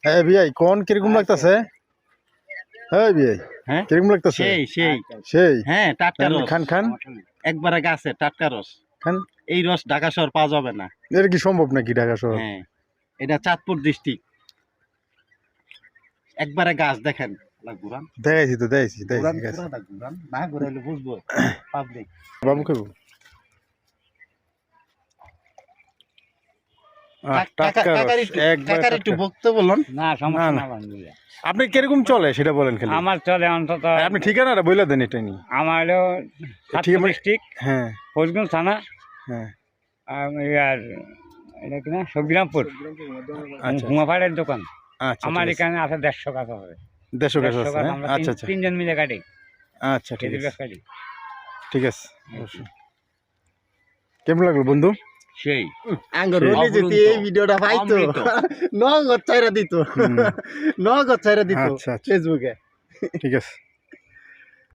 হ্যাঁ ভাই কোন কিরকম লাগতেছে? হ্যাঁ ভাই হ্যাঁ কিরকম লাগতেছে? সেই সেই সেই হ্যাঁ টাটকা রস খান খান একবারে গাছে টাটকা রস খান। এই রস ঢাকা শহর পাওয়া যাবে না। এটা কি সম্ভব নাকি ঢাকা শহর? হ্যাঁ এটা চাঁদপুর ডিস্ট্রিক্ট একবারে গাছ দেখেন ঘুরান দেখাইছি তো দেখাইছি ঘুরান দেখাইছি পুরাটা ঘুরান না ঘুরাইলে বুঝবো পাবলিক। বাবু খাবো কাকার একটু বকতে বলুন। না সমস্যা না আলহামদুলিল্লাহ। আপনি কিরকম চলে সেটা বলেন খালি। আমার চলে অন্তত আপনি ঠিকানাটা বলে দেন এটা নিয়ে। আমার হলো ঠিক আছে। ডিস্ট্রিক্ট হ্যাঁ ফজগুন থানা হ্যাঁ আর এটা কিনা সবিরামপুর আচ্ছা হুমাপাড়ের দোকান। আচ্ছা আমার এখানে আছে 150 কাছে হবে। 150 গাছ 150 আছে। গাছ আমরা আচ্ছা আচ্ছা তিনজন মিলে কাটি। আচ্ছা ঠিক খেজুর আছে গাছ কাটি। ঠিক আছে অবশ্যই। কেমন লাগলো বন্ধু? সেই আঙ্গুর হলে যদি এই ভিডিওটা পাইতো নগদ চাইরা দিত আচ্ছা আচ্ছা ফেসবুকে। ঠিক আছে।